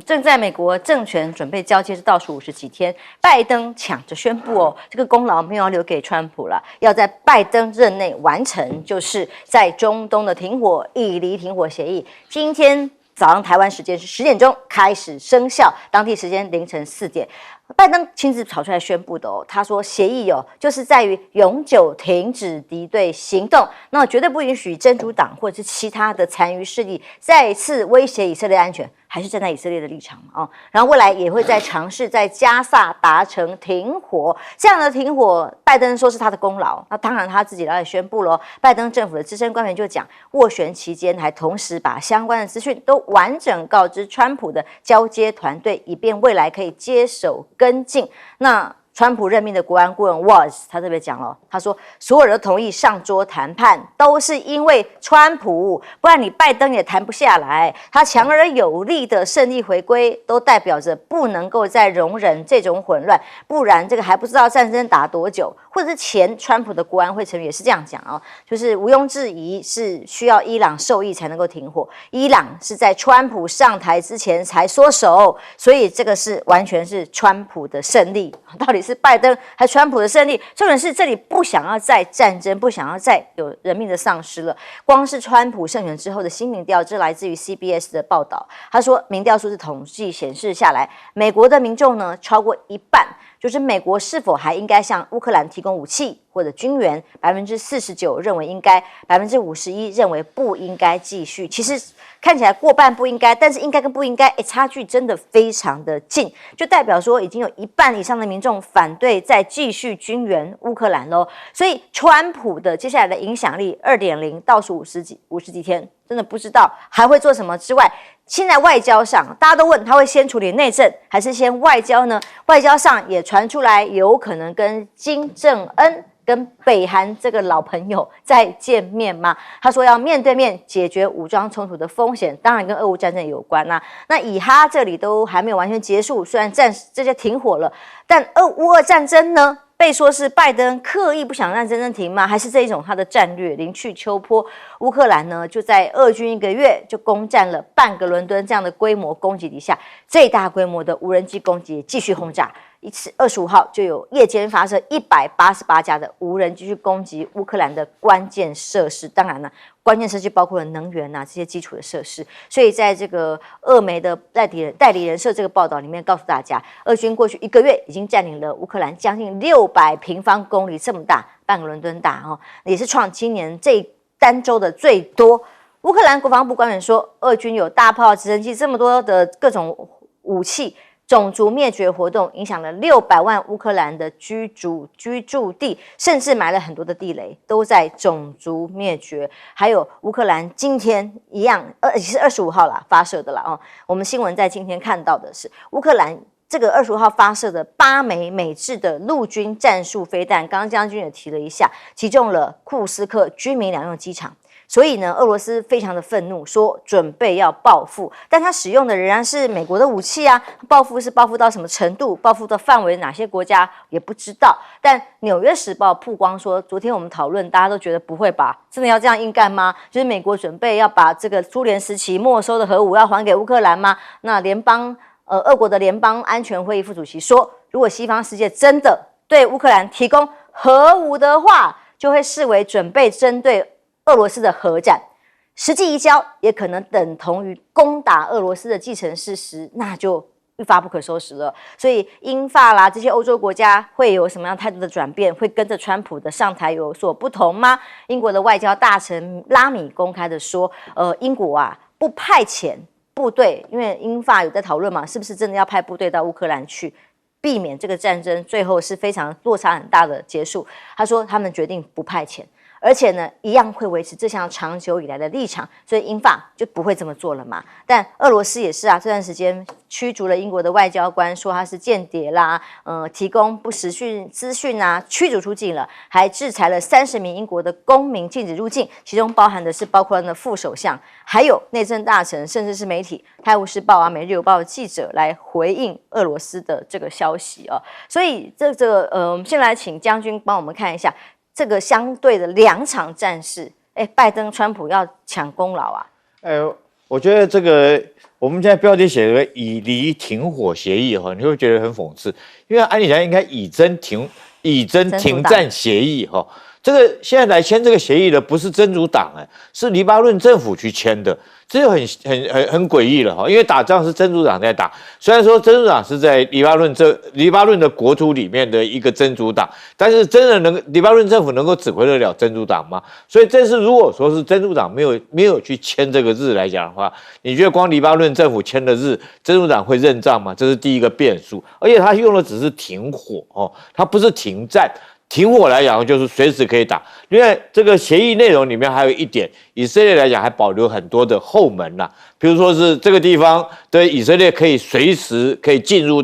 正在美国政权准备交接的倒数50几天，拜登抢着宣布哦，这个功劳没有要留给川普了，要在拜登任内完成，就是在中东的停火、以离停火协议。今天早上台湾时间是10点钟开始生效，当地时间凌晨4点。拜登亲自跑出来宣布的哦，他说协议就是在于永久停止敌对行动，那绝对不允许真主党或者是其他的残余势力再次威胁以色列安全，还是站在以色列的立场嘛哦，然后未来也会再尝试在加萨达成停火，这样的停火，拜登说是他的功劳，那当然他自己来宣布了。拜登政府的资深官员就讲，斡旋期间还同时把相关的资讯都完整告知川普的交接团队，以便未来可以接手跟进。那川普任命的国安顾问 Waltz 他特别讲了，他说所有人都同意上桌谈判，都是因为川普，不然你拜登也谈不下来。他强而有力的胜利回归，都代表着不能够再容忍这种混乱，不然这个还不知道战争打多久。或者是前川普的国安会成员也是这样讲哦，就是毋庸置疑是需要伊朗授意才能够停火，伊朗是在川普上台之前才缩手，所以这个是完全是川普的胜利。到底是拜登还是川普的胜利？重点是这里不想要再战争，不想要再有人命的丧失了。光是川普胜选之后的新民调，这来自于 CBS 的报道，他说民调数字统计显示下来，美国的民众呢超过一半，就是美国是否还应该向乌克兰提供武器或者军援，49%认为应该，51%认为不应该继续。其实看起来过半不应该，但是应该跟不应该，差距真的非常的近，就代表说已经有一半以上的民众反对再继续军援乌克兰咯。所以川普的接下来的影响力2.0倒数50几天，真的不知道还会做什么之外，现在外交上大家都问他会先处理内政还是先外交呢？外交上也传出来有可能跟金正恩跟北韩这个老朋友再见面吗？他说要面对面解决武装冲突的风险，当然跟俄乌战争有关啦。那以哈这里都还没有完全结束，虽然这些停火了，但乌俄战争呢？被说是拜登刻意不想让战争停吗？还是这一种他的战略临去秋波？乌克兰呢就在俄军1个月就攻占了半个伦敦这样的规模攻击底下，最大规模的无人机攻击继续轰炸。一次25号就有夜间发射188架的无人机去攻击乌克兰的关键设施，当然了，关键设施包括了能源这些基础的设施。所以在这个俄媒的代理人社这个报道里面告诉大家，俄军过去1个月已经占领了乌克兰将近600平方公里这么大，半个伦敦大哦，也是创今年这单周的最多。乌克兰国防部官员说，俄军有大炮、直升机这么多的各种武器。种族灭绝活动影响了600万乌克兰的居住地，甚至埋了很多的地雷，都在种族灭绝。还有乌克兰今天一样，也是25号啦发射的啦哦。我们新闻在今天看到的是乌克兰这个25号发射的8枚美制的陆军战术飞弹，刚刚将军也提了一下，击中了库斯克居民两用机场。所以呢，俄罗斯非常的愤怒，说准备要报复，但他使用的仍然是美国的武器啊。报复是报复到什么程度？报复的范围哪些国家也不知道。但《纽约时报》曝光说，昨天我们讨论，大家都觉得不会吧？真的要这样硬干吗？就是美国准备要把这个苏联时期没收的核武要还给乌克兰吗？那俄国的联邦安全会议副主席说，如果西方世界真的对乌克兰提供核武的话，就会视为准备针对俄罗斯的核战，实际移交也可能等同于攻打俄罗斯的既成事实，那就一发不可收拾了。所以英法啦这些欧洲国家会有什么样态度的转变？会跟着川普的上台有所不同吗？英国的外交大臣拉米公开的说，英国不派遣部队，因为英法有在讨论嘛，是不是真的要派部队到乌克兰去？避免这个战争最后是非常落差很大的结束。他说他们决定不派遣，而且呢，一样会维持这项长久以来的立场，所以英法就不会这么做了嘛。但俄罗斯也是这段时间驱逐了英国的外交官，说他是间谍啦，提供不实资讯驱逐出境了，还制裁了30名英国的公民，禁止入境，其中包括了副首相，还有内政大臣，甚至是媒体，《泰晤士报》《每日邮报》的记者来回应俄罗斯的这个消息啊。所以我们先来请将军帮我们看一下。这个相对的2场战事，拜登、川普要抢功劳啊？我觉得这个我们现在标题写的以离停火协议哈，你会觉得很讽刺，因为按理讲应该以真停战协议哈。这个现在来签这个协议的不是真主党是黎巴嫩政府去签的，这就很诡异了哈。因为打仗是真主党在打，虽然说真主党是在黎巴嫩的国土里面的一个真主党，但是真的黎巴嫩政府能够指挥得了真主党吗？所以这次如果说是真主党没有去签这个日来讲的话，你觉得光黎巴嫩政府签的日，真主党会认账吗？这是第一个变数，而且他用的只是停火哦，他不是停战。停火来讲，就是随时可以打。另外，这个协议内容里面还有一点，以色列来讲还保留很多的后门啦，比如说是这个地方对以色列可以随时可以进入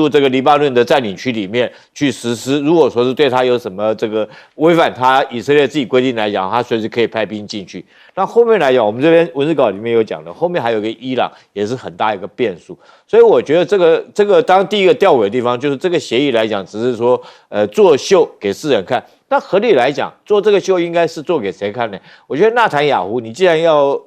这个黎巴嫩的占领区里面去实施。如果说是对他有什么这个违反他以色列自己规定来讲，他随时可以派兵进去。那后面来讲，我们这边文字稿里面有讲的，后面还有个伊朗也是很大一个变数。所以我觉得这个当第一个吊诡的地方就是这个协议来讲，只是说做秀给世人看。那合理来讲，做这个秀应该是做给谁看呢？我觉得纳坦雅胡，你既然要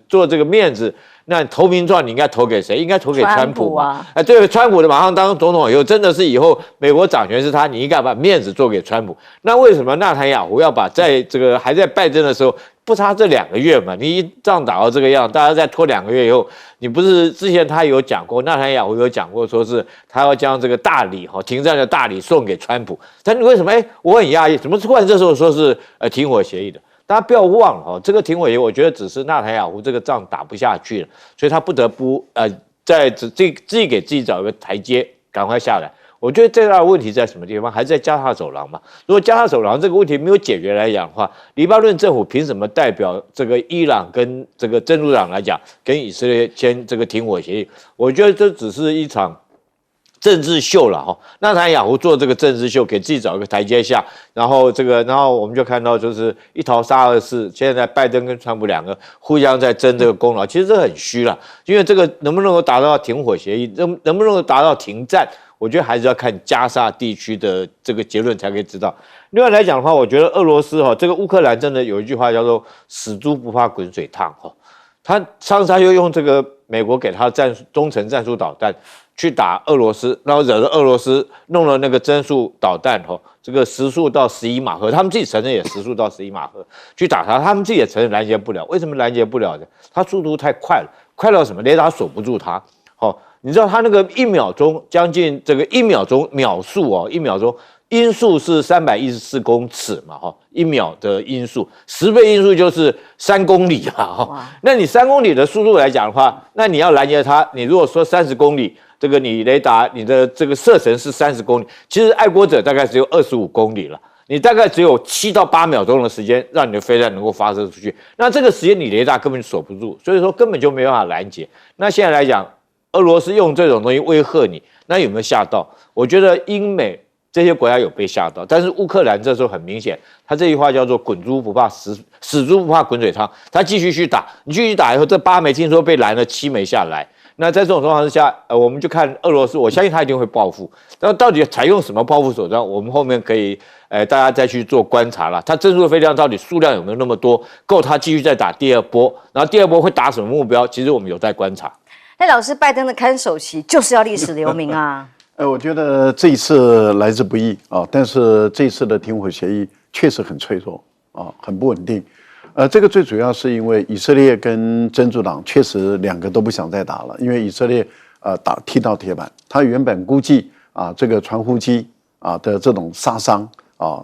做这个面子，那投名状你应该投给谁？应该投给川普嘛？对，川普的马上当总统以后，真的是以后美国掌权是他，你应该把面子做给川普。那为什么纳坦雅胡要把在这个还在拜登的时候？不差这2个月嘛，你一仗打到这个样，大家再拖2个月以后，你不是之前他有讲过，纳坦雅胡有讲过，说是他要将这个大礼停战的大礼送给川普，但你为什么？我很讶异，怎么突然这时候说是停火协议的？大家不要忘了这个停火协议，我觉得只是纳坦雅胡这个仗打不下去了，所以他不得不在自己给自己找一个台阶，赶快下来。我觉得最大的问题在什么地方？还是在加沙走廊嘛。如果加沙走廊这个问题没有解决来讲的话，黎巴嫩政府凭什么代表这个伊朗跟这个真主党来讲，跟以色列签这个停火协议？我觉得这只是一场政治秀了哈。纳坦雅胡做这个政治秀，给自己找一个台阶下，然后我们就看到就是一淘沙二世，现在拜登跟川普2个互相在争这个功劳，其实这很虚了，因为这个能不能够达到停火协议，能不能够达到停战？我觉得还是要看加沙地区的这个结论才可以知道。另外来讲的话，我觉得俄罗斯这个乌克兰真的有一句话叫做“死猪不怕滚水烫”他上次他又用这个美国给他中程战术导弹去打俄罗斯，然后惹得俄罗斯弄了那个增速导弹这个时速到11马赫，他们自己承认也时速到11马赫去打他们自己也承认拦截不了。为什么拦截不了呢？他速度太快了，快到什么？雷达锁不住他。你知道他那个1秒钟将近这个1秒钟秒速1秒钟音速是314公尺嘛1秒的音速，10倍音速就是3公里啊那你3公里的速度来讲的话，那你要拦截它，你如果说30公里，这个你雷达你的这个射程是30公里，其实爱国者大概只有25公里了。你大概只有7到8秒钟的时间，让你的飞弹能够发射出去。那这个时间你雷达根本锁不住，所以说根本就没办法拦截。那现在来讲，俄罗斯用这种东西威吓你，那有没有吓到？我觉得英美这些国家有被吓到，但是乌克兰这时候很明显，他这句话叫做“滚猪不怕死猪不怕滚水烫”，他继续去打，你继续打以后，这8枚听说被拦了7枚下来。那在这种状况之下，我们就看俄罗斯，我相信他一定会报复。那到底采用什么报复手段？我们后面可以大家再去做观察了。他增速的飞弹到底数量有没有那么多，够他继续再打第2波？然后第2波会打什么目标？其实我们有在观察。那老师，拜登的看守期就是要历史留名啊。我觉得这一次来之不易但是这一次的停火协议确实很脆弱很不稳定。这个最主要是因为以色列跟真主党确实2个都不想再打了，因为以色列踢到铁板，他原本估计这个传呼机的这种杀伤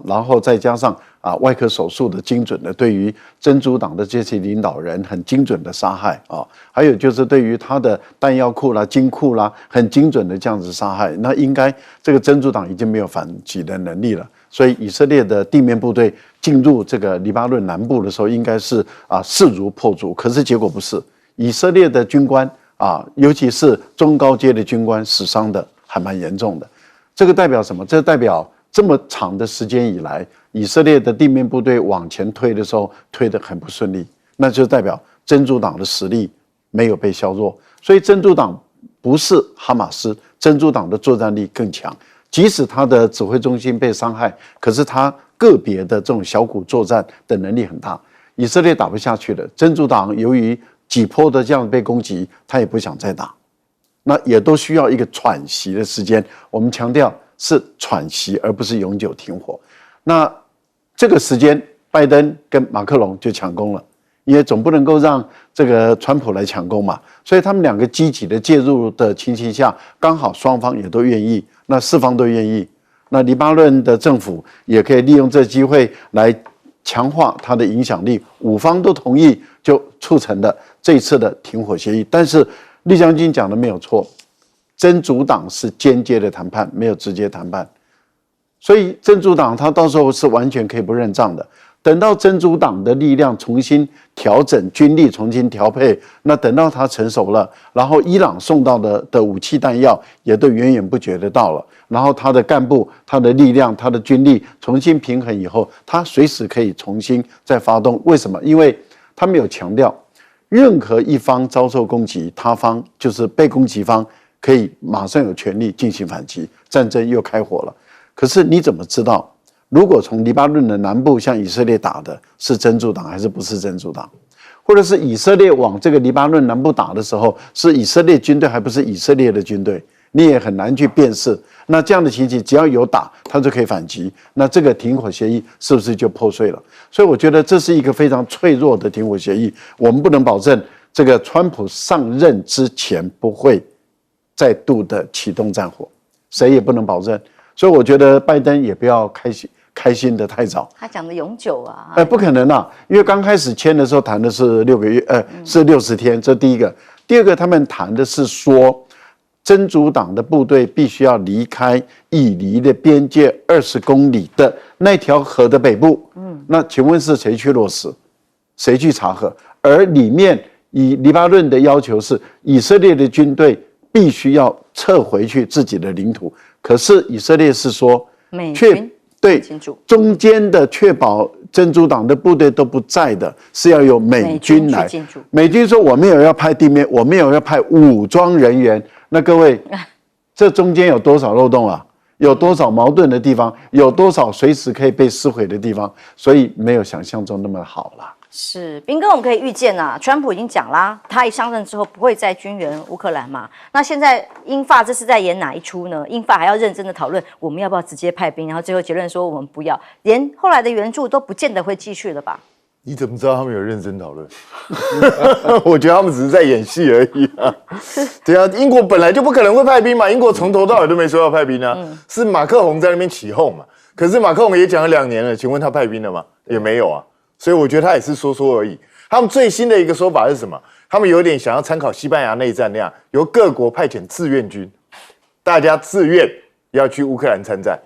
然后再加上外科手术的精准的对于真主党的这些领导人很精准的杀害还有就是对于他的弹药库啦、金库啦很精准的这样子杀害，那应该这个真主党已经没有反击的能力了。所以以色列的地面部队进入这个黎巴嫩南部的时候，应该是势如破竹，可是结果不是，以色列的军官尤其是中高阶的军官死伤的还蛮严重的。这个代表什么？这代表这么长的时间以来，以色列的地面部队往前推的时候推得很不顺利，那就代表真主党的实力没有被削弱。所以真主党不是哈马斯，真主党的作战力更强。即使他的指挥中心被伤害，可是他个别的这种小股作战的能力很大。以色列打不下去了，真主党由于几波的这样被攻击，他也不想再打，那也都需要一个喘息的时间。我们强调是喘息，而不是永久停火。那这个时间，拜登跟马克龙就抢攻了，因为总不能够让这个川普来抢攻嘛，所以他们两个积极的介入的情形下，刚好双方也都愿意，那四方都愿意，那黎巴嫩的政府也可以利用这机会来强化它的影响力，五方都同意，就促成了这一次的停火协议。但是厉将军讲的没有错，真主党是间接的谈判，没有直接谈判，所以真主党他到时候是完全可以不认账的。等到真主党的力量重新调整，军力重新调配，那等到他成熟了，然后伊朗送到的武器弹药也都源源不绝的到了，然后他的干部、他的力量、他的军力重新平衡以后，他随时可以重新再发动。为什么？因为他没有强调，任何一方遭受攻击，他方就是被攻击方可以马上有权利进行反击，战争又开火了。可是你怎么知道？如果从黎巴嫩的南部向以色列打的是真主党还是不是真主党，或者是以色列往这个黎巴嫩南部打的时候是以色列军队还不是以色列的军队，你也很难去辨识。那这样的情形，只要有打，他就可以反击，那这个停火协议是不是就破碎了？所以我觉得这是一个非常脆弱的停火协议，我们不能保证这个川普上任之前不会再度的启动战火，谁也不能保证。所以我觉得拜登也不要开心的太早，他讲的永久啊，不可能啊，因为刚开始签的时候谈的是6个月，是60天，这第一个。第二个，他们谈的是说，真主党的部队必须要离开以黎的边界20公里的那条河的北部。那请问是谁去落实？谁去查核？而里面以黎巴嫩的要求是，以色列的军队必须要撤回去自己的领土，可是以色列是说，美军对，中间的确保真主党的部队都不在的，是要由美军来。美军说我没有要派地面，我没有要派武装人员。那各位，这中间有多少漏洞啊？有多少矛盾的地方？有多少随时可以被撕毁的地方？所以没有想象中那么好啦。是，彬哥，我们可以预见啊，川普已经讲啦，他一上任之后不会再军援乌克兰嘛。那现在英法这是在演哪一出呢？英法还要认真的讨论，我们要不要直接派兵，然后最后结论说我们不要，连后来的援助都不见得会继续了吧？你怎么知道他们有认真讨论？我觉得他们只是在演戏而已啊。对啊，英国本来就不可能会派兵嘛，英国从头到尾都没说要派兵啊，是马克宏在那边起哄嘛。可是马克宏也讲了2年了，请问他派兵了吗？也没有啊。所以我觉得他也是说说而已。他们最新的一个说法是什么？他们有点想要参考西班牙内战那样，由各国派遣志愿军，大家自愿要去乌克兰参战。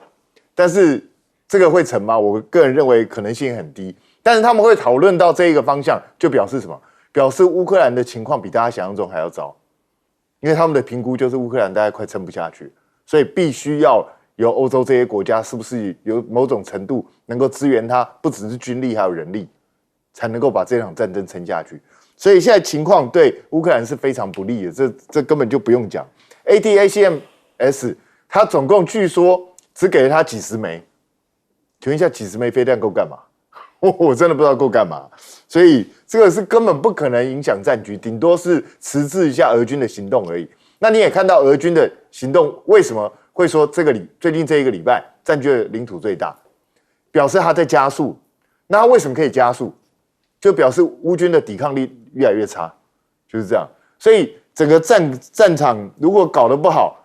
但是这个会成吗？我个人认为可能性很低。但是他们会讨论到这一个方向，就表示什么？表示乌克兰的情况比大家想象中还要糟，因为他们的评估就是乌克兰大概快撑不下去，所以必须要由欧洲这些国家是不是有某种程度能够支援他，不只是军力还有人力，才能够把这场战争撑下去。所以现在情况对乌克兰是非常不利的，这根本就不用讲。ATACMS 它总共据说只给了他几十枚，请问一下，几十枚飞弹够干嘛？我真的不知道够干嘛。所以这个是根本不可能影响战局，顶多是迟滞一下俄军的行动而已。那你也看到俄军的行动，为什么会说最近这一个礼拜占据的领土最大，表示他在加速。那他为什么可以加速？就表示乌军的抵抗力越来越差，就是这样。所以整个战场如果搞得不好，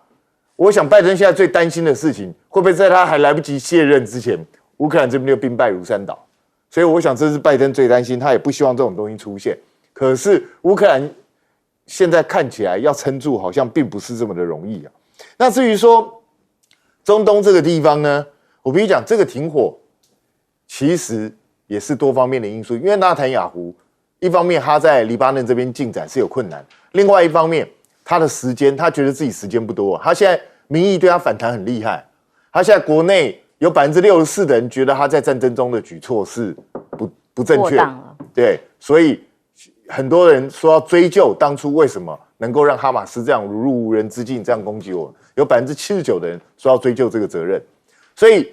我想拜登现在最担心的事情，会不会在他还来不及卸任之前，乌克兰这边就兵败如山倒？所以我想这是拜登最担心，他也不希望这种东西出现。可是乌克兰现在看起来要撑住，好像并不是这么的容易啊。那至于说中东这个地方呢，我必须讲，这个停火其实也是多方面的因素，因为纳坦雅胡一方面他在黎巴嫩这边进展是有困难，另外一方面他的时间，他觉得自己时间不多，他现在民意对他反弹很厉害，他现在国内有64%的人觉得他在战争中的举措是不正确，对，所以很多人说要追究当初为什么能够让哈马斯这样如入无人之境这样攻击我们，有79%的人说要追究这个责任，所以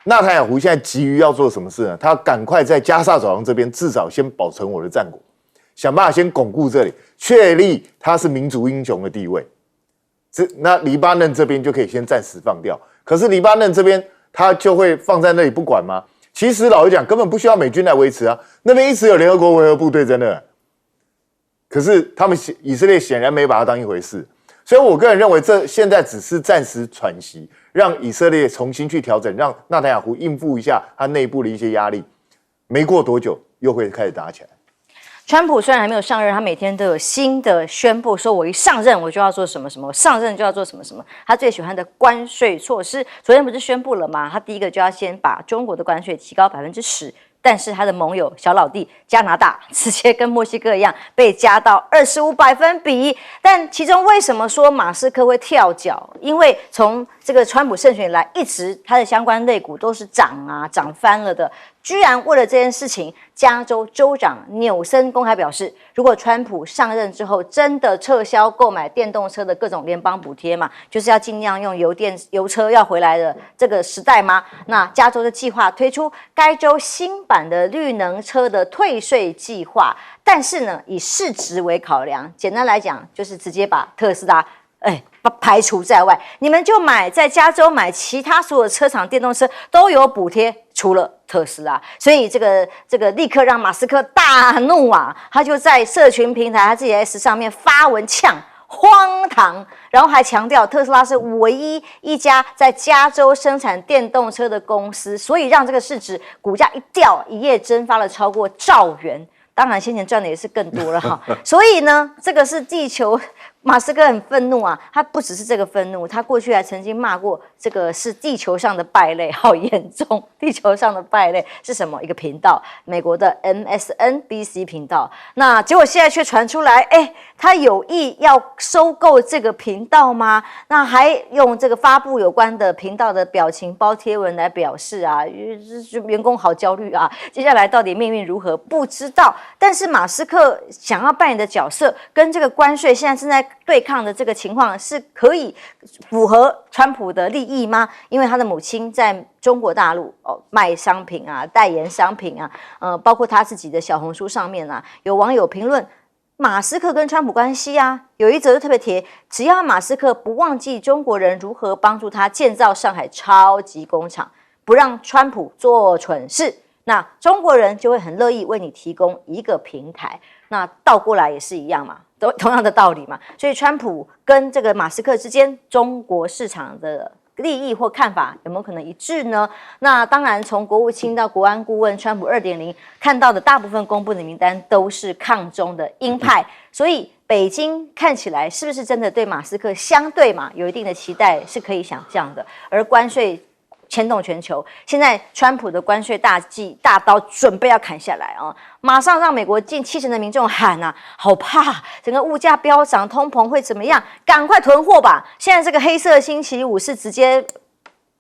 纳坦雅胡现在急于要做什么事呢？他赶快在加萨走廊这边至少先保存我的战果，想办法先巩固这里，确立他是民族英雄的地位。那黎巴嫩这边就可以先暂时放掉。可是黎巴嫩这边他就会放在那里不管吗？其实老实讲，根本不需要美军来维持啊，那边一直有联合国维和部队在那。可是以色列显然没把它当一回事，所以我个人认为这现在只是暂时喘息，让以色列重新去调整，让纳坦雅胡应付一下他内部的一些压力。没过多久又会开始打起来。川普虽然还没有上任，他每天都有新的宣布，说我一上任我就要做什么什么，我上任就要做什么什么。他最喜欢的关税措施，昨天不是宣布了吗？他第一个就要先把中国的关税提高10%。但是他的盟友小老弟加拿大直接跟墨西哥一样被加到25%，但其中为什么说马斯克会跳脚？因为从这个川普胜选以来，一直他的相关类股都是涨翻了的。居然为了这件事情，加州州长纽森公开表示，如果川普上任之后真的撤销购买电动车的各种联邦补贴嘛，就是要尽量用油车要回来的这个时代吗？那加州的计划推出该州新版的绿能车的退税计划，但是呢，以市值为考量，简单来讲就是直接把特斯拉排除在外，你们就在加州买其他所有车厂电动车都有补贴，除了特斯拉。所以这个立刻让马斯克大怒啊！他就在社群平台他自己 S 上面发文呛荒唐，然后还强调特斯拉是唯一一家在加州生产电动车的公司，所以让这个市值股价一掉，一夜蒸发了超过1兆元。当然，先前赚的也是更多了哈。所以呢，这个是地球。马斯克很愤怒啊，他不只是这个愤怒，他过去还曾经骂过这个是地球上的败类，好严重！地球上的败类是什么？一个频道，美国的 MSNBC 频道。那结果现在却传出来，他有意要收购这个频道吗？那还用这个发布有关的频道的表情包贴文来表示啊，员工好焦虑啊，接下来到底命运如何不知道。但是马斯克想要扮演的角色跟这个关税现在正在对抗的这个情况是可以符合川普的利益吗？因为他的母亲在中国大陆卖商品啊，代言商品啊，包括他自己的小红书上面啊，有网友评论马斯克跟川普关系啊，有一则就特别提，只要马斯克不忘记中国人如何帮助他建造上海超级工厂，不让川普做蠢事，那中国人就会很乐意为你提供一个平台。那倒过来也是一样嘛，同样的道理嘛。所以川普跟这个马斯克之间，中国市场的利益或看法有没有可能一致呢？那当然，从国务卿到国安顾问，川普2.0看到的大部分公布的名单都是抗中的鹰派，所以北京看起来是不是真的对马斯克相对嘛有一定的期待，是可以想象的。而关税牵动全球，现在川普的关税大刀准备要砍下来啊，马上让美国近70%的民众喊啊，好怕整个物价飙涨，通膨会怎么样？赶快囤货吧！现在这个黑色星期五是直接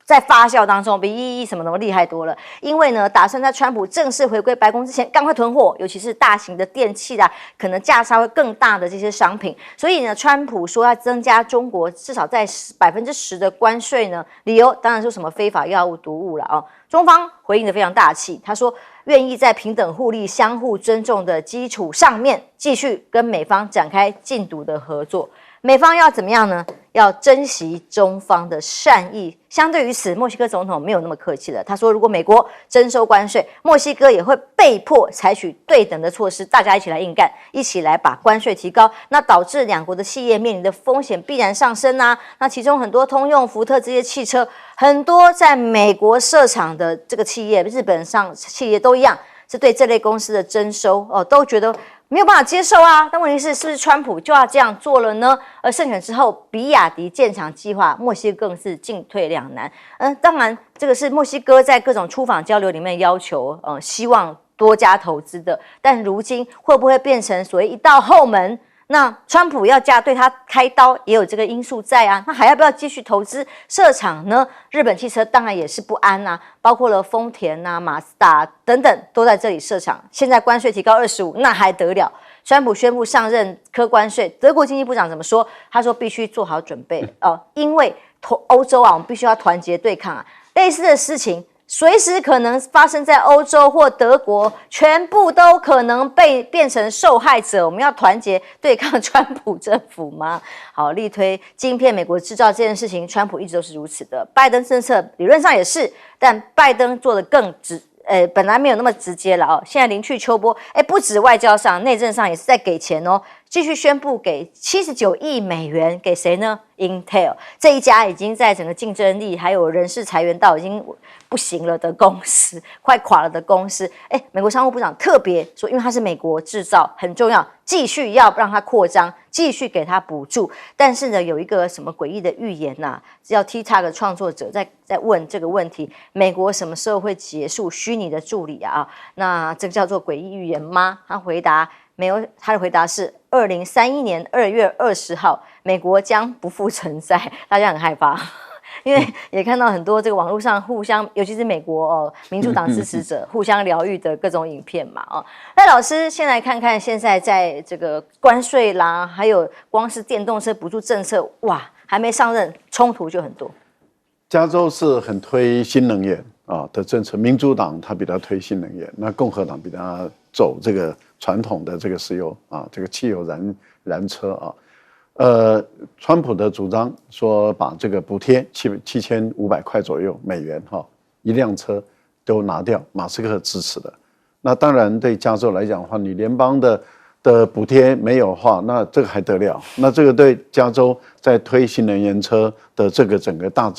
在发酵当中，比什么厉害多了。因为呢，打算在川普正式回归白宫之前，赶快囤货，尤其是大型的电器啦，可能价差会更大的这些商品。所以呢，川普说要增加中国至少在10%的关税呢，理由当然说什么非法药物毒物了哦。中方回应的非常大气，他说愿意在平等互利、相互尊重的基础上面，继续跟美方展开禁毒的合作。美方要怎么样呢？要珍惜中方的善意。相对于此，墨西哥总统没有那么客气了。他说，如果美国征收关税，墨西哥也会被迫采取对等的措施，大家一起来硬干，一起来把关税提高。那导致两国的企业面临的风险必然上升啊。那其中很多通用、福特这些汽车，很多在美国设厂的这个企业，日本上企业都一样，是对这类公司的征收都觉得没有办法接受啊，但问题是不是川普就要这样做了呢？而胜选之后，比亚迪建厂计划，墨西哥更是进退两难。当然，这个是墨西哥在各种出访交流里面要求，希望多加投资的。但如今会不会变成所谓一道后门？那川普要对他开刀，也有这个因素在啊。那还要不要继续投资设厂呢？日本汽车当然也是不安啊，包括了丰田啊、马自达等等都在这里设厂。现在关税提高25%，那还得了？川普宣布上任科关税，德国经济部长怎么说？他说必须做好准备因为欧洲啊，我们必须要团结对抗啊。类似的事情随时可能发生在欧洲或德国，全部都可能变成受害者。我们要团结对抗川普政府吗？好，力推晶片美国制造这件事情，川普一直都是如此的。拜登政策理论上也是，但拜登做得更本来没有那么直接了哦，现在临去秋波，不止外交上，内政上也是在给钱哦，继续宣布给79亿美元给谁呢 ？Intel 这一家已经在整个竞争力还有人事裁员到已经不行了的公司，快垮了的公司，美国商务部长特别说，因为它是美国制造，很重要，继续要让它扩张，继续给它补助。但是呢，有一个什么诡异的预言呐、要 TikTok 创作者在问这个问题：美国什么时候会结束虚拟的助理啊？那这个叫做诡异预言吗？他回答没有，他的回答是2031年2月20号，美国将不复存在。大家很害怕。因为也看到很多这个网络上互相，尤其是美国民主党支持者互相疗愈的各种影片嘛那老师先来看看现在在这个关税啦，还有光是电动车补助政策，哇，还没上任，冲突就很多。加州是很推新能源的政策，民主党他比较推新能源，那共和党比较走这个传统的这个石油这个汽油燃车川普的主张说把这个补贴7500块左右美元一辆车都拿掉，马斯克支持的。那当然对加州来讲的话，你联邦的补贴没有的话，那这个还得了？那这个对加州在推新能源车的这个整个大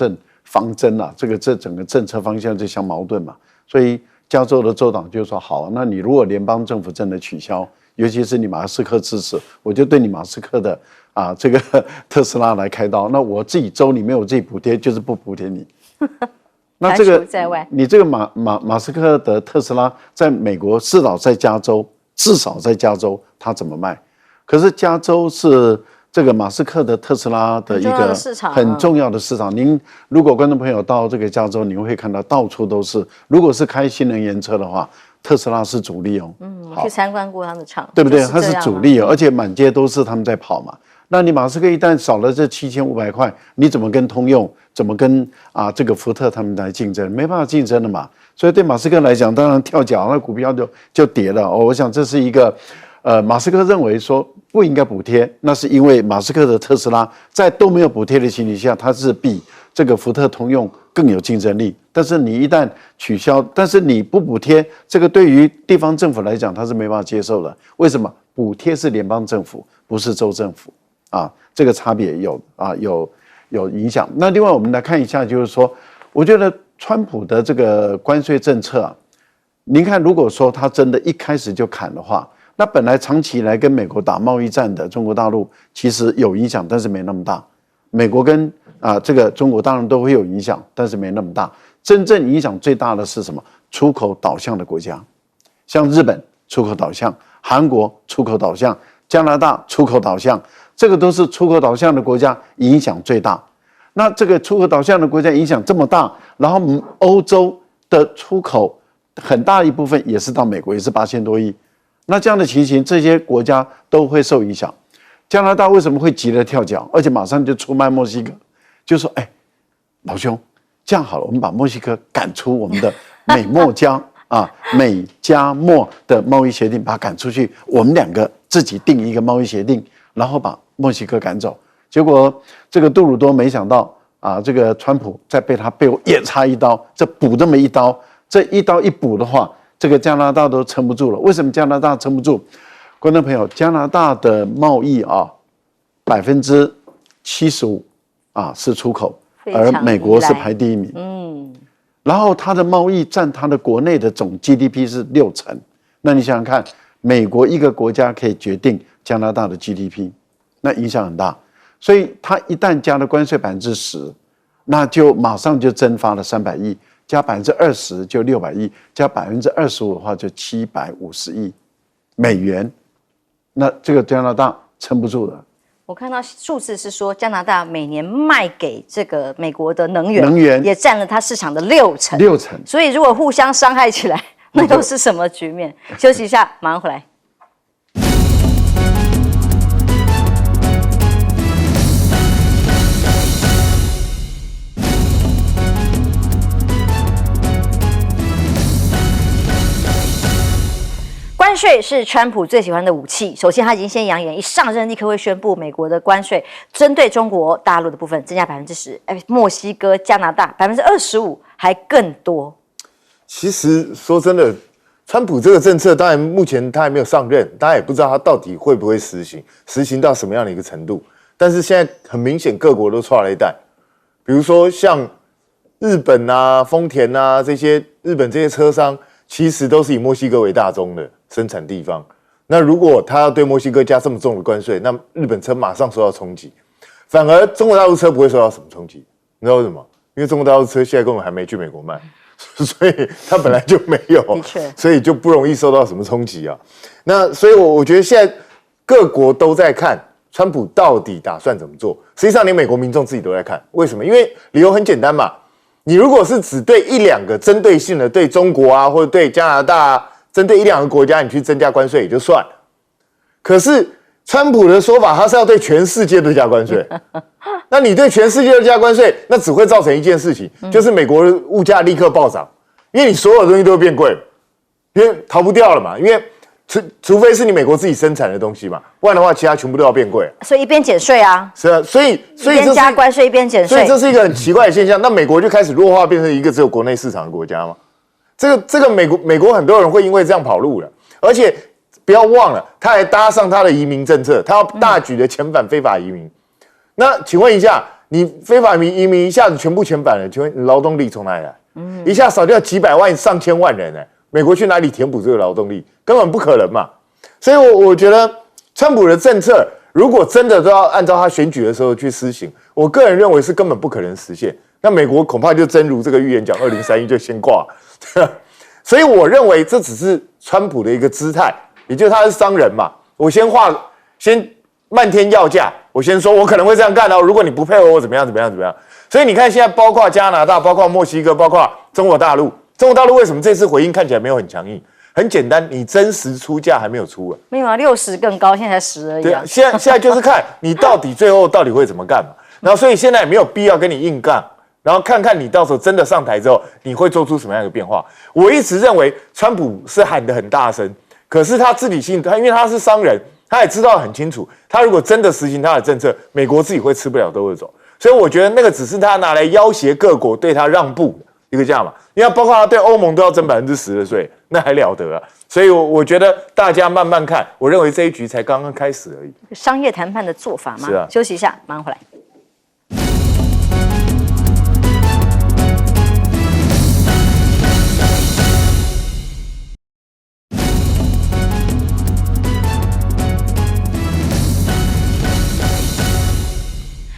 方针这整个政策方向就相矛盾嘛。所以加州的州长就说好，那你如果联邦政府真的取消，尤其是你马斯克支持，我就对你马斯克的这个特斯拉来开刀。那我自己州里面我自己补贴，就是不补贴你。那这个你这个马斯克的特斯拉在美国至少在加州他怎么卖？可是加州是这个马斯克的特斯拉的一个很重要的市场。您如果观众朋友到这个加州，你会看到到处都是，如果是开新能源车的话，特斯拉是主力我去参观过他们的厂，对不对？它是主力而且满街都是他们在跑嘛。那你马斯克一旦少了这7500块，你怎么跟通用，怎么跟这个福特他们来竞争？没办法竞争的嘛。所以对马斯克来讲，当然跳脚，那股票就跌了我想这是一个马斯克认为说不应该补贴，那是因为马斯克的特斯拉在都没有补贴的情况下，它是比这个福特、通用更有竞争力。但是你一旦取消，但是你不补贴，这个对于地方政府来讲，它是没办法接受的。为什么？补贴是联邦政府，不是州政府这个差别有影响。那另外我们来看一下，就是说，我觉得川普的这个关税政策您看，如果说他真的一开始就砍的话，那本来长期以来跟美国打贸易战的中国大陆其实有影响，但是没那么大。美国跟这个中国当然都会有影响，但是没那么大。真正影响最大的是什么？出口导向的国家，像日本出口导向，韩国出口导向，加拿大出口导向，这个都是出口导向的国家，影响最大。那这个出口导向的国家影响这么大，然后欧洲的出口很大一部分也是到美国，也是8000多亿。那这样的情形，这些国家都会受影响。加拿大为什么会急着跳脚，而且马上就出卖墨西哥？就说老兄，这样好了，我们把墨西哥赶出我们的美墨加美加墨的贸易协定，把它赶出去，我们两个自己定一个贸易协定，然后把墨西哥赶走。结果这个杜鲁多没想到这个川普再被他背后也插一刀，这补这么一刀，这一刀一补的话，这个加拿大都撑不住了。为什么加拿大撑不住？观众朋友，加拿大的贸易75%是出口，而美国是排第一名。然后它的贸易占它的国内的总 GDP 是60%。那你想想看，美国一个国家可以决定加拿大的 GDP， 那影响很大。所以它一旦加了关税10%，那就马上就蒸发了300亿，加20%就600亿，加25%的话就750亿美元。那这个加拿大撑不住的。我看到数字是说，加拿大每年卖给这个美国的能源也占了它市场的60%。所以如果互相伤害起来，那又是什么局面？休息一下，马上回来。税是川普最喜欢的武器。首先，他已经先扬言，一上任立刻会宣布美国的关税针对中国大陆的部分增加10%，墨西哥、加拿大25%，还更多。其实说真的，川普这个政策，当然目前他还没有上任，大家也不知道他到底会不会实行，实行到什么样的一个程度。但是现在很明显，各国都剉了一蛋，比如说像日本啊、丰田啊这些日本这些车商，其实都是以墨西哥为大宗的生产地方。那如果他要对墨西哥加这么重的关税，那日本车马上受到冲击，反而中国大陆车不会受到什么冲击。你知道为什么？因为中国大陆车现在根本还没去美国卖。所以它本来就没有，的确，所以就不容易受到什么冲击啊。那所以我觉得现在各国都在看川普到底打算怎么做。实际上，连美国民众自己都在看。为什么？因为理由很简单嘛。你如果是只对一两个针对性的，对中国啊，或者对加拿大啊，针对一两个国家，你去增加关税也就算。可是川普的说法，他是要对全世界都加关税。那你对全世界都加关税，那只会造成一件事情，就是美国的物价立刻暴涨，因为你所有东西都会变贵，因为逃不掉了嘛。因为除非是你美国自己生产的东西嘛，不然的话，其他全部都要变贵。所以一边减税啊，是啊，所以一边加关税一边减税，所以这是一个很奇怪的现象。那美国就开始弱化，变成一个只有国内市场的国家吗？这个美国很多人会因为这样跑路了，而且不要忘了，他还搭上他的移民政策，他要大举的遣返非法移民。那请问一下，你非法移民一下子全部遣返了，请问劳动力从哪里来？一下少掉几百万、上千万人美国去哪里填补这个劳动力？根本不可能嘛。所以我觉得川普的政策，如果真的都要按照他选举的时候去施行，我个人认为是根本不可能实现。那美国恐怕就真如这个预言讲，2031就先挂。所以我认为这只是川普的一个姿态，也就是他是商人嘛。我先漫天要价，我先说我可能会这样干哦，如果你不配合我怎么样。所以你看现在包括加拿大、包括墨西哥、包括中国大陆为什么这次回应看起来没有很强硬？很简单，你真实出价还没有出没有啊，60更高，现在才10而已。对啊，现在就是看你最后到底会怎么干嘛。然后所以现在也没有必要跟你硬杠，然后看看你到时候真的上台之后，你会做出什么样的变化。我一直认为川普是喊得很大声，可是他自己因为他是商人。他也知道很清楚，他如果真的实行他的政策，美国自己会吃不了兜着走。所以我觉得那个只是他拿来要挟各国对他让步的一个价码，因为包括他对欧盟都要征10%的税，那还了得啊！所以我觉得大家慢慢看，我认为这一局才刚刚开始而已。商业谈判的做法吗？是啊。休息一下，马上回来。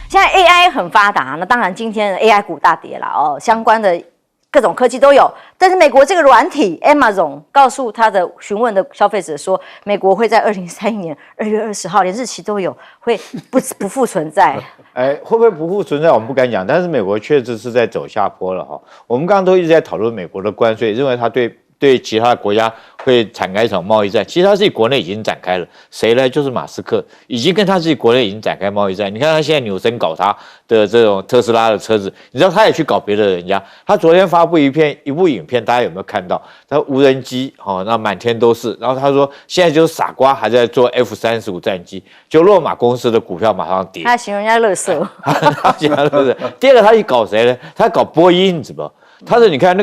现在 AI 很发达，那当然今天 AI 股大跌了哦，相关的各种科技都有。但是美国这个软体 Amazon 告诉他的询问的消费者说，美国会在2031年2月20号，连日期都有，会不复存在。会不会不复存在？我们不敢讲，但是美国确实是在走下坡了哈。我们刚刚都一直在讨论美国的关税，认为它对其他国家会展开一场贸易战，其实他自己国内已经展开了，谁呢？就是马斯克，已经跟他自己国内已经展开贸易战。你看他现在纽森搞他的这种特斯拉的车子，你知道他也去搞别的人家。他昨天发布一部影片，大家有没有看到？他无人机那满天都是，然后他说现在就是傻瓜还在做 F-35战机，就洛马公司的股票马上跌。他形容人家垃圾，他形容垃圾。第二个，他去搞谁呢？他搞波音，知道不？他说你看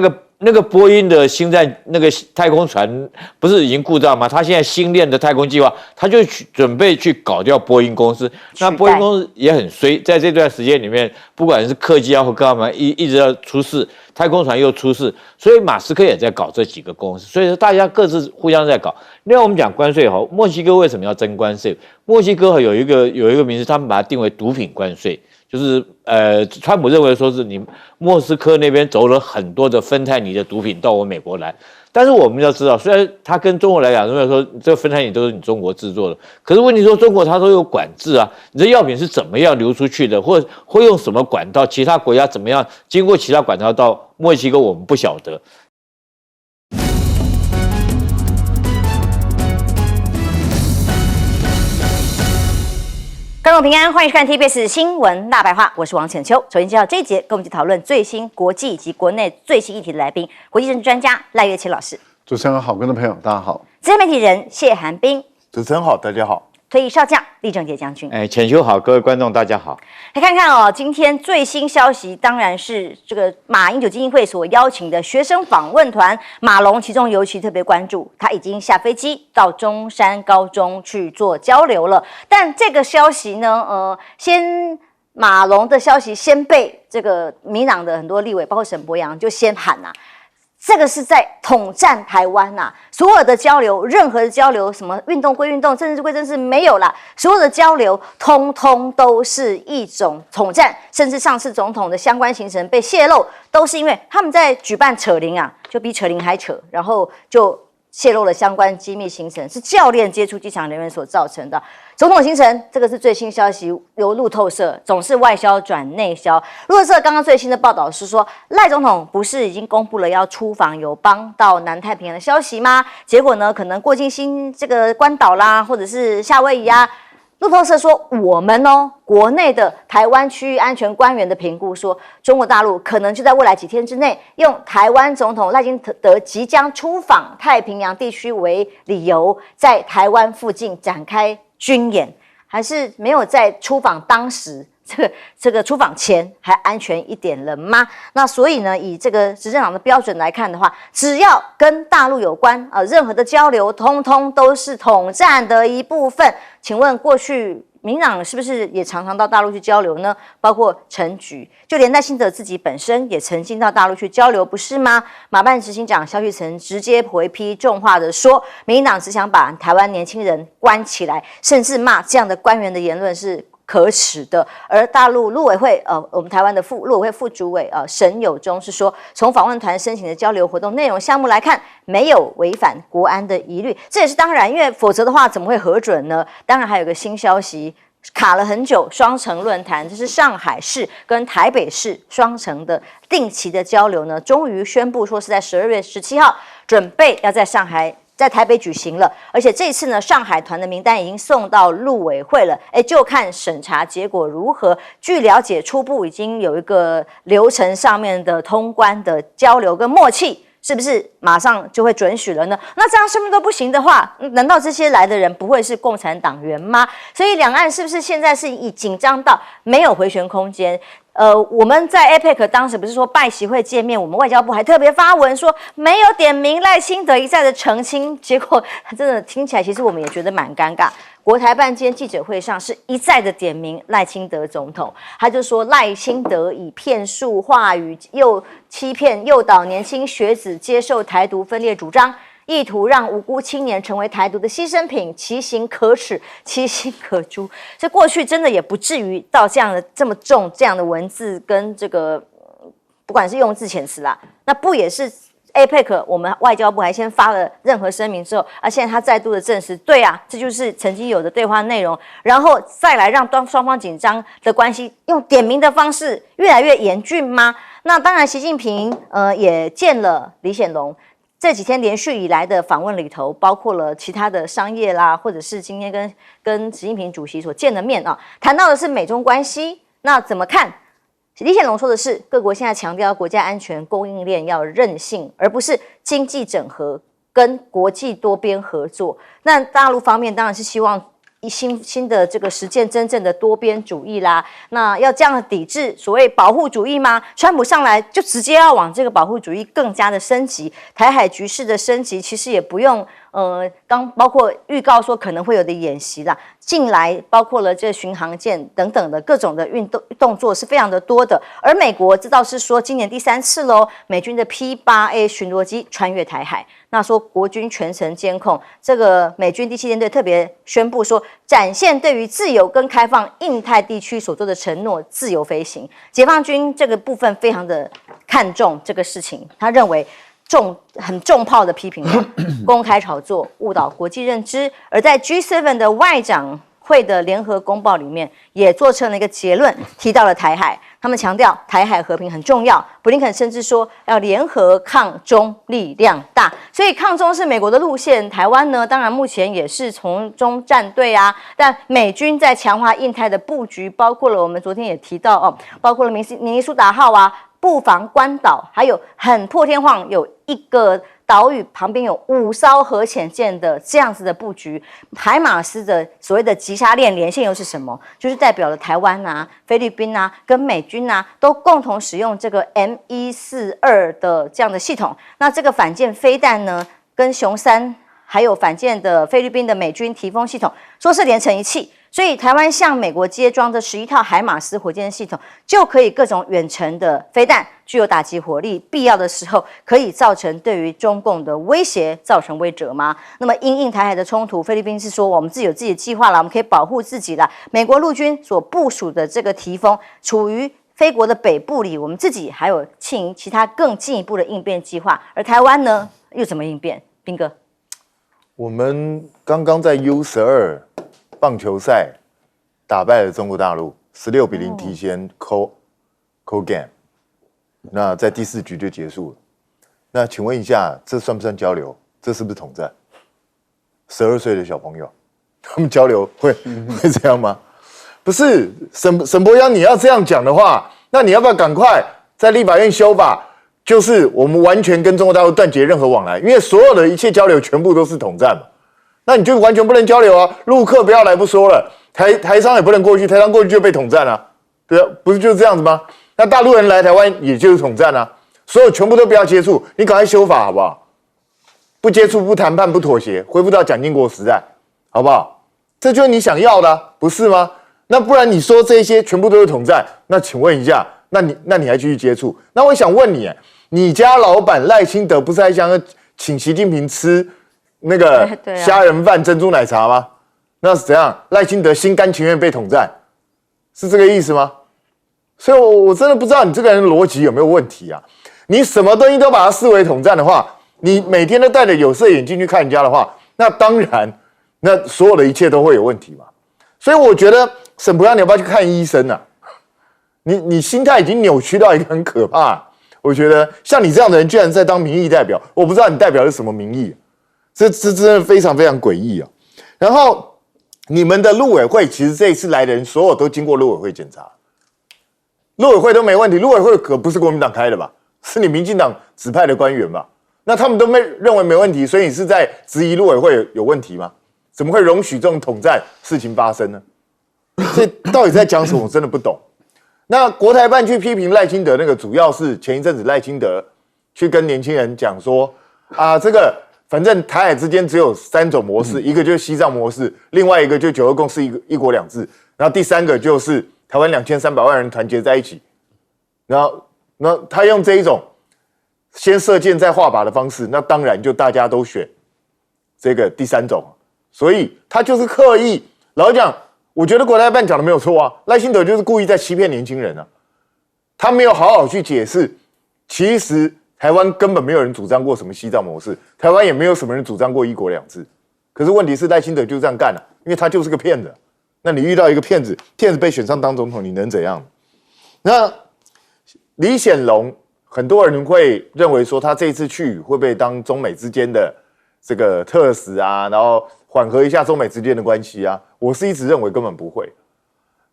那个波音的星战那个太空船不是已经故障吗？他现在新练的太空计划，他就准备去搞掉波音公司。那波音公司也很衰，在这段时间里面，不管是客机啊或干嘛，一直要出事，太空船又出事，所以马斯克也在搞这几个公司，所以说大家各自互相在搞。另外我们讲关税哈，墨西哥为什么要征关税？墨西哥有一个名词，他们把它定为毒品关税。就是川普认为说是你莫斯科那边走了很多的芬太尼的毒品到我美国来，但是我们要知道，虽然他跟中国来讲，认为说这个芬太尼都是你中国制作的，可是问题说中国它都有管制啊，你这药品是怎么样流出去的，或者会用什么管道，其他国家怎么样经过其他管道到墨西哥，我们不晓得。观众平安，欢迎收看 TBS 新闻大白话，我是王浅秋。首先介绍这一节，跟我们一起讨论最新国际以及国内最新议题的来宾，国际政治专家赖岳谦老师。主持人好，观众朋友大家好。资深媒体人谢寒冰，主持人好，大家好。退役少将厉正杰将军。浅秋好，各位观众大家好。来看看哦，今天最新消息当然是这个马英九基金会所邀请的学生访问团马龙，其中尤其特别关注，他已经下飞机到中山高中去做交流了。但这个消息呢，马龙的消息先被这个民党的很多立委，包括沈伯洋就先喊这个是在统战台湾所有的交流，任何的交流，什么运动归运动，政治归政治，没有啦。所有的交流，通通都是一种统战，甚至上次总统的相关行程被泄露，都是因为他们在举办扯铃就比扯铃还扯，然后就泄露了相关机密行程，是教练接触机场人员所造成的。总统行程，这个是最新消息，由路透社总是外销转内销。路透社刚刚最新的报道是说，赖总统不是已经公布了要出访友邦到南太平洋的消息吗？结果呢，可能过境新这个关岛啦，或者是夏威夷路透社说，我们国内的台湾区域安全官员的评估说，中国大陆可能就在未来几天之内，用台湾总统赖清德即将出访太平洋地区为理由，在台湾附近展开军演，还是没有在出访当时这个出访前还安全一点了吗？那所以呢，以这个执政党的标准来看的话，只要跟大陆有关任何的交流，通通都是统战的一部分。请问过去民党是不是也常常到大陆去交流呢？包括陈菊，就连赖清德自己本身也曾经到大陆去交流，不是吗？马办执行长萧旭岑直接回批重话的说，民进党只想把台湾年轻人关起来，甚至骂这样的官员的言论是可耻的。而大陆陆委会我们台湾的陆委会副主委沈友忠是说，从访问团申请的交流活动内容项目来看，没有违反国安的疑虑。这也是当然，因为否则的话怎么会核准呢？当然还有个新消息，卡了很久，双城论坛，这是上海市跟台北市双城的定期的交流呢，终于宣布说是在12月17号准备要在台北举行了。而且这次呢，上海团的名单已经送到陆委会了，就看审查结果如何。据了解，初步已经有一个流程上面的通关的交流跟默契，是不是马上就会准许了呢？那这样什么都不行的话，难道这些来的人不会是共产党员吗？所以两岸是不是现在是已紧张到没有回旋空间？我们在 APEC 当时不是说拜习会见面，我们外交部还特别发文说没有点名赖清德，一再的澄清，结果真的听起来其实我们也觉得蛮尴尬。国台办今天记者会上是一再的点名赖清德总统，他就说赖清德以骗术话语又欺骗诱导年轻学子接受台独分裂主张，意图让无辜青年成为台独的牺牲品，其行可耻，其心可诛。所以过去真的也不至于到这么重这样的文字跟这个，不管是用字遣词啦，那不也是 APEC 我们外交部还先发了任何声明之后，现在他再度的证实，对这就是曾经有的对话内容，然后再来让双方紧张的关系用点名的方式越来越严峻吗？那当然，习近平也见了李显龙。这几天连续以来的访问里头，包括了其他的商业啦，或者是今天跟习近平主席所见的面谈到的是美中关系，那怎么看？李显龙说的是，各国现在强调国家安全、供应链要韧性，而不是经济整合跟国际多边合作。那大陆方面当然是希望新的这个实践真正的多边主义啦，那要这样的抵制所谓保护主义吗？川普上来就直接要往这个保护主义更加的升级，台海局势的升级其实也不用刚包括预告说可能会有的演习啦，近来包括了这巡航舰等等的各种的动作是非常的多的。而美国这倒是说今年第3次咯，美军的 P-8A 巡逻机穿越台海，那说国军全程监控，这个美军第7舰队特别宣布说，展现对于自由跟开放印太地区所做的承诺，自由飞行。解放军这个部分非常的看重这个事情，他认为很重炮的批评公开炒作，误导国际认知。而在 G7 的外长会的联合公报里面，也做成了一个结论，提到了台海。他们强调台海和平很重要，布林肯甚至说要联合抗中力量大，所以抗中是美国的路线。台湾呢，当然目前也是从中站队但美军在强化印太的布局，包括了我们昨天也提到包括了明尼苏达号布防关岛，还有很破天荒有一个岛屿旁边有5艘核潜舰的这样子的布局。海马斯的所谓的击杀链连线又是什么？就是代表了台湾啊、菲律宾啊跟美军啊都共同使用这个 M142的这样的系统。那这个反舰飞弹呢，跟雄3还有反舰的菲律宾的美军提风系统说是连成一气。所以台湾向美国接装的11套海马斯火箭系统，就可以各种远程的飞弹，具有打击火力，必要的时候可以造成对于中共的威胁造成威慑吗？那么因应台海的冲突，菲律宾是说我们自己有自己的计划了，我们可以保护自己了。美国陆军所部署的这个提风，处于菲国的北部里，我们自己还有其他更进一步的应变计划。而台湾呢，又怎么应变？彬哥，我们刚刚在 U12棒球赛打败了中国大陆，16-0提前扣 game， 那在第4局就结束了。那请问一下，这算不算交流？这是不是统战？12岁的小朋友，他们交流会这样吗？不是，沈伯洋，你要这样讲的话，那你要不要赶快在立法院修法？就是我们完全跟中国大陆断绝任何往来，因为所有的一切交流全部都是统战嘛。那你就完全不能交流啊！陆客不要来不说了，台商也不能过去，台商过去就被统战啊，对啊，不是就是这样子吗？那大陆人来台湾也就是统战啊，所有全部都不要接触，你赶快修法好不好？不接触、不谈判、不妥协，恢复到蒋经国时代，好不好？这就是你想要的啊，不是吗？那不然你说这些全部都是统战，那请问一下，那你还继续接触？那我想问你，你家老板赖清德不是还想要请习近平吃那个虾仁饭、珍珠奶茶吗？那是怎样？赖清德心甘情愿被统战，是这个意思吗？所以我真的不知道你这个人逻辑有没有问题啊！你什么东西都把它视为统战的话，你每天都戴着有色眼镜去看人家的话，那当然，那所有的一切都会有问题嘛。所以我觉得沈伯洋，你要不要去看医生啊？你心态已经扭曲到一个很可怕。我觉得像你这样的人，居然在当民意代表，我不知道你代表的是什么民意。这真的非常非常诡异啊！然后你们的陆委会其实这一次来的人，所有都经过陆委会检查，陆委会都没问题。陆委会可不是国民党开的吧？是你民进党指派的官员吧？那他们都认为没问题，所以你是在质疑陆委会有问题吗？怎么会容许这种统战事情发生呢？这到底在讲什么？我真的不懂。那国台办去批评赖清德，那个主要是前一阵子赖清德去跟年轻人讲说啊，这个。反正台海之间只有3种模式，一个就是西藏模式，另外一个就是9·2共识一国两制，然后第3个就是台湾2300万人团结在一起。然后他用这一种先射箭再画靶的方式，那当然就大家都选这个第3种。所以他就是刻意，老实讲，我觉得国台办讲的没有错啊，赖清德就是故意在欺骗年轻人啊，他没有好好去解释，其实。台湾根本没有人主张过什么西藏模式，台湾也没有什么人主张过1国2制。可是问题是赖清德就这样干了，因为他就是个骗子。那你遇到一个骗子，骗子被选上当总统，你能怎样？那李显龙，很多人会认为说他这一次去会不会当中美之间的这个特使啊，然后缓和一下中美之间的关系啊？我是一直认为根本不会。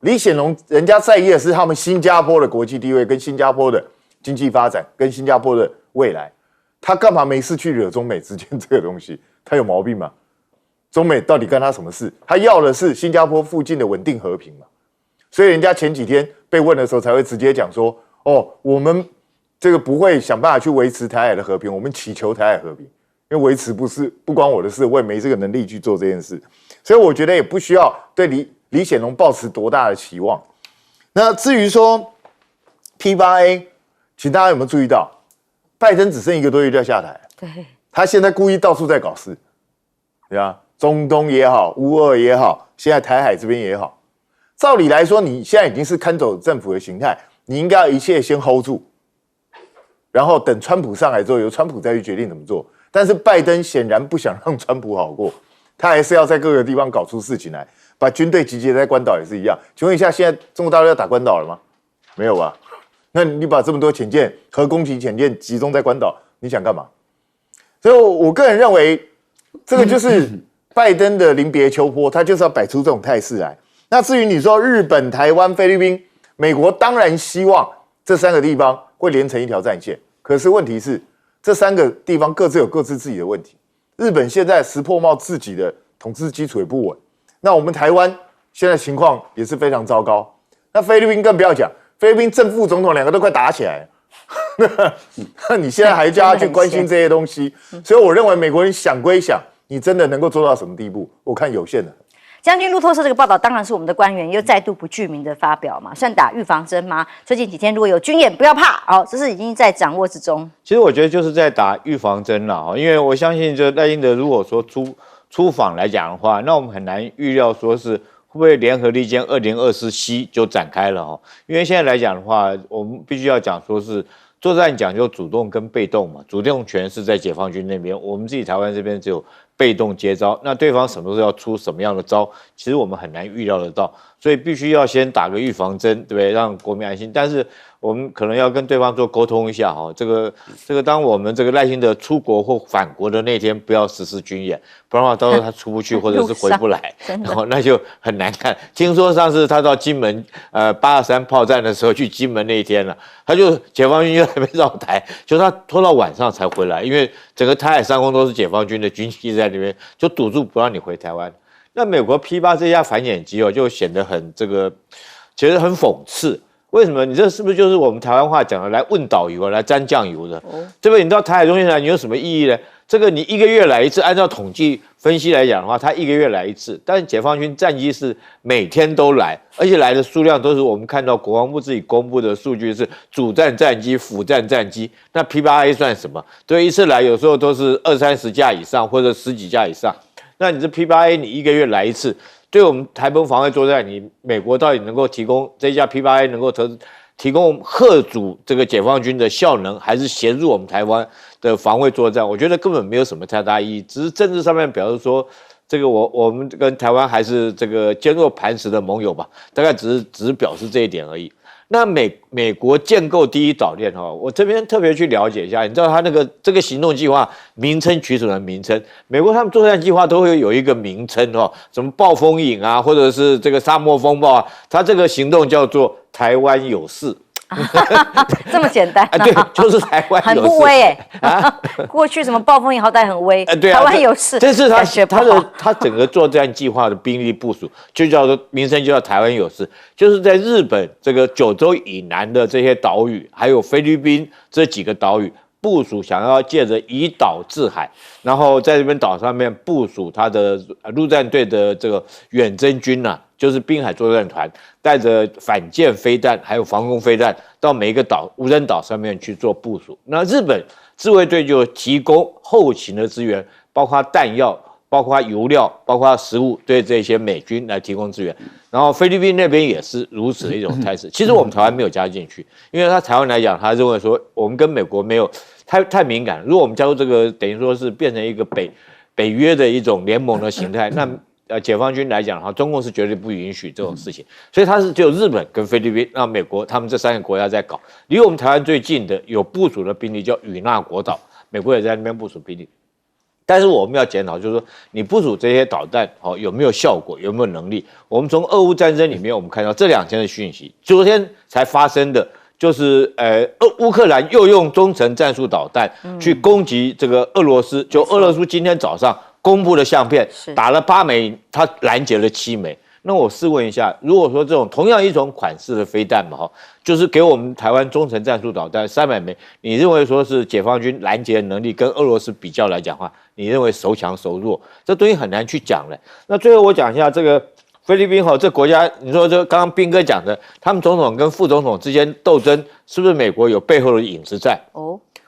李显龙人家在意的是他们新加坡的国际地位跟新加坡的经济发展跟新加坡的未来，他干嘛没事去惹中美之间这个东西？他有毛病吗？中美到底干他什么事？他要的是新加坡附近的稳定和平嘛。所以人家前几天被问的时候才会直接讲说：“哦，我们这个不会想办法去维持台海的和平，我们祈求台海和平，因为维持不关我的事，我也没这个能力去做这件事。”所以我觉得也不需要对李显龙抱持多大的期望。那至于说 P8A。请大家有没有注意到，拜登只剩1个多月就要下台？对，他现在故意到处在搞事，对吧？中东也好，乌俄也好，现在台海这边也好，照理来说，你现在已经是看走政府的形态，你应该要一切先 hold 住，然后等川普上来之后，由川普再去决定怎么做。但是拜登显然不想让川普好过，他还是要在各个地方搞出事情来，把军队集结在关岛也是一样。请问一下，现在中国大陆要打关岛了吗？没有吧？那你把这么多潜舰核攻击潜舰集中在关岛，你想干嘛？所以我个人认为，这个就是拜登的临别秋波，他就是要摆出这种态势来。那至于你说日本、台湾、菲律宾、美国，当然希望这3个地方会连成一条战线。可是问题是，这3个地方各自有各自自己的问题。日本现在石破茂自己的统治基础也不稳，那我们台湾现在情况也是非常糟糕。那菲律宾更不要讲，菲律宾正副总统2个都快打起来了，那你现在还叫他去关心这些东西，所以我认为美国人想归想，你真的能够做到什么地步？我看有限的。将军路透社这个报道当然是我们的官员又再度不具名的发表嘛，算打预防针吗？最近几天如果有军演，不要怕哦，这是已经在掌握之中。其实我觉得就是在打预防针了，因为我相信这赖清德如果说出访来讲的话，那我们很难预料说是会不会联合利剑2024C 就展开了哈。因为现在来讲的话，我们必须要讲说是作战讲究主动跟被动嘛，主动权是在解放军那边，我们自己台湾这边只有被动接招，那对方什么时候要出什么样的招，其实我们很难预料得到，所以必须要先打个预防针，对不对？让国民安心。但是我们可能要跟对方做沟通一下哈，这个当我们这个赖清德出国或返国的那天，不要实施军演，不然的话到时候他出不去或者是回不来，然后那就很难看。听说上次他到金门823炮战的时候去金门那一天了，他就解放军就还没绕台，就他拖到晚上才回来，因为整个台海上空都是解放军的军机在那边，就堵住不让你回台湾。那美国 P8这架反潜机就显得很其实很讽刺。为什么？你这是不是就是我们台湾话讲的来问导游、来沾酱油的？这边你到台海中心来，你有什么意义呢？这个你1个月来一次，按照统计分析来讲的话，他1个月来一次，但是解放军战机是每天都来，而且来的数量都是我们看到国防部自己公布的数据是主战战机、辅战战机，那 P8A 算什么？对，一次来有时候都是20-30架以上，或者10几架以上。那你这 P8A 你1个月来一次，对我们台澎防卫作战，你美国到底能够提供这架 P8A 能够提供嚇阻这个解放军的效能，还是协助我们台湾的防卫作战？我觉得根本没有什么太大意义，只是政治上面表示说，这个我们跟台湾还是这个坚若磐石的盟友吧，大概只是表示这一点而已。那美国建构第一岛链我这边特别去了解一下，你知道他这个行动计划名称取什么名称？美国他们作战计划都会有一个名称什么暴风影啊，或者是这个沙漠风暴啊，它这个行动叫做台湾有事。这么简单对，就是台湾有事，很不威过去什么暴风影好歹很威，对台湾有事，这是他整个作战计划的兵力部署，就叫做名称就叫台湾有事，就是在日本这个九州以南的这些岛屿，还有菲律宾这几个岛屿部署，想要借着以岛制海，然后在这边岛上面部署他的陆战队的这个远征军就是滨海作战团，带着反舰飞弹还有防空飞弹到每一个无人岛上面去做部署。那日本自卫队就提供后勤的资源，包括弹药、包括油料、包括食物，对这些美军来提供资源。然后菲律宾那边也是如此的一种态势。其实我们台湾没有加进去，因为台湾来讲，他认为说我们跟美国没有太敏感。如果我们加入这个，等于说是变成一个北约的一种联盟的形态，那解放军来讲中共是绝对不允许这种事情，所以它是只有日本跟菲律宾，那美国他们这3个国家在搞。离我们台湾最近的有部署的兵力叫与那国岛，美国也在那边部署兵力。但是我们要检讨，就是说你部署这些导弹有没有效果，有没有能力？我们从俄乌战争里面我们看到这2天的讯息，昨天才发生的。就是乌克兰又用中程战术导弹去攻击这个俄罗斯，就俄罗斯今天早上公布的相片，打了8枚，他拦截了7枚。那我试问一下，如果说这种同样一种款式的飞弹就是给我们台湾中程战术导弹300枚，你认为说是解放军拦截的能力跟俄罗斯比较来讲的话，你认为孰强孰弱？这东西很难去讲了。那最后我讲一下这个。菲律宾这国家，你说这刚刚斌哥讲的，他们总统跟副总统之间斗争，是不是美国有背后的影子在？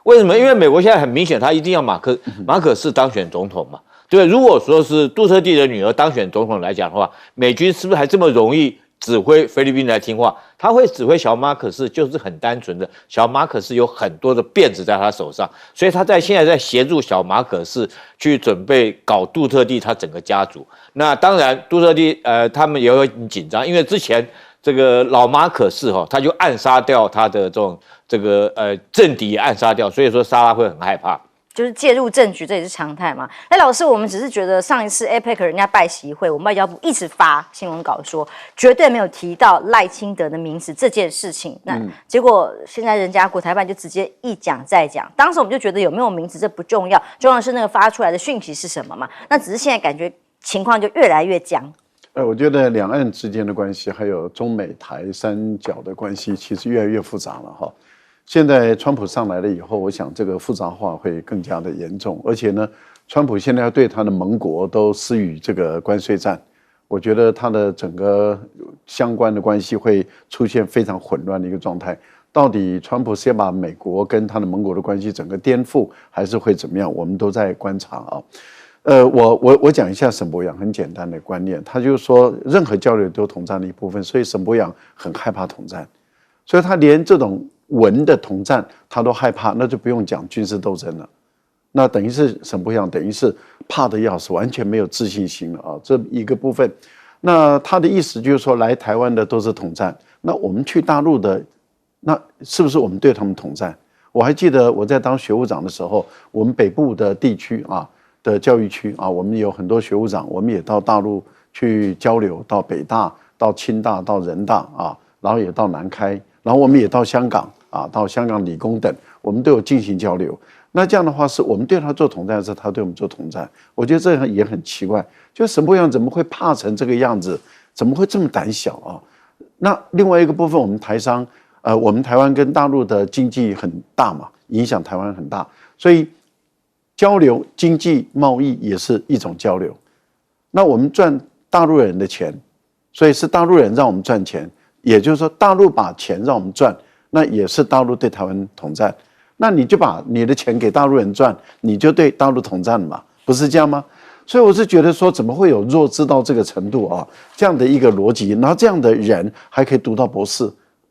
为什么？因为美国现在很明显，他一定要马可仕当选总统嘛，对不对？如果说是杜特地的女儿当选总统来讲的话，美军是不是还这么容易指挥菲律宾来听话？他会指挥小马可仕，就是很单纯的，小马可仕有很多的辫子在他手上，所以他现在在协助小马可仕去准备搞杜特地他整个家族。那当然，杜特地他们也会很紧张，因为之前这个老马可仕他就暗杀掉他的这个政敌，暗杀掉，所以说沙拉会很害怕。就是介入政局，这也是常态嘛。那老师，我们只是觉得上一次 APEC 人家拜习会，我们外交部一直发新闻稿说绝对没有提到赖清德的名字这件事情。那结果现在人家国台办就直接一讲再讲，当时我们就觉得有没有名字这不重要，重要的是那个发出来的讯息是什么嘛。那只是现在感觉情况就越来越僵。我觉得两岸之间的关系，还有中美台三角的关系，其实越来越复杂了哈。现在川普上来了以后，我想这个复杂化会更加的严重，而且呢，川普现在要对他的盟国都施予这个关税战，我觉得他的整个相关的关系会出现非常混乱的一个状态。到底川普是要把美国跟他的盟国的关系整个颠覆，还是会怎么样？我们都在观察啊。我讲一下沈伯洋很简单的观念，他就是说任何交流都统战的一部分，所以沈伯洋很害怕统战，所以他连这种文的统战他都害怕，那就不用讲军事斗争了。那等于是沈伯洋等于是怕的要死，完全没有自信心了啊，这一个部分。那他的意思就是说，来台湾的都是统战，那我们去大陆的，那是不是我们对他们统战？我还记得我在当学务长的时候，我们北部的地区啊。的教育区啊，我们有很多学务长，我们也到大陆去交流，到北大、到清大、到人大啊，然后也到南开，然后我们也到香港啊，到香港理工等，我们都有进行交流。那这样的话，是我们对他做统战，是他对我们做统战。我觉得这也很奇怪，就沈伯洋怎么会怕成这个样子？怎么会这么胆小啊？那另外一个部分，我们台商，我们台湾跟大陆的经济很大嘛，影响台湾很大，所以。交流经济贸易也是一种交流，那我们赚大陆人的钱，所以是大陆人让我们赚钱，也就是说大陆把钱让我们赚，那也是大陆对台湾统战，那你就把你的钱给大陆人赚，你就对大陆统战嘛，不是这样吗？所以我是觉得说，怎么会有弱智到这个程度啊？这样的一个逻辑，然后这样的人还可以读到博士，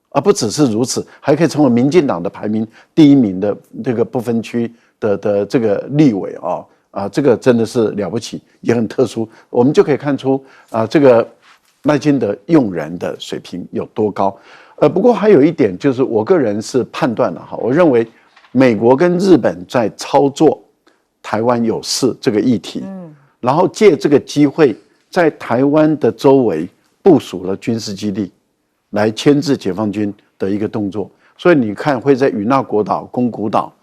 而不只是如此，还可以成为民进党的排名第1名的这个不分区。的这个立委这个真的是了不起，也很特殊。我们就可以看出这个赖清德用人的水平有多高。不过还有一点就是，我个人是判断了哈，我认为美国跟日本在操作台湾有事这个议题，然后借这个机会在台湾的周围部署了军事基地，来牵制解放军的一个动作。所以你看，会在与那国岛、宫古岛。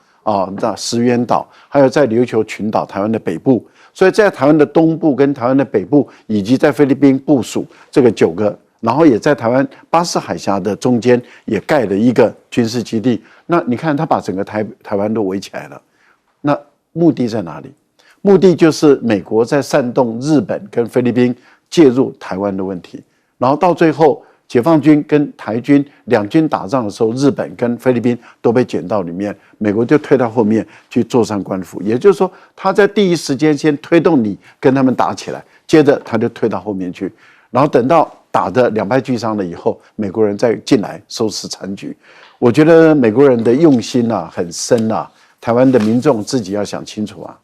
在石垣岛，还有在琉球群岛，台湾的北部，所以在台湾的东部跟台湾的北部，以及在菲律宾部署这个9个，然后也在台湾巴士海峡的中间也盖了一个军事基地。那你看，他把整个台湾都围起来了，那目的在哪里？目的就是美国在煽动日本跟菲律宾介入台湾的问题，然后到最后。解放军跟台军两军打仗的时候，日本跟菲律宾都被卷到里面，美国就退到后面去坐上官府。也就是说，他在第一时间先推动你跟他们打起来，接着他就退到后面去，然后等到打得两败俱伤了以后，美国人再进来收拾残局。我觉得美国人的用心很深台湾的民众自己要想清楚啊。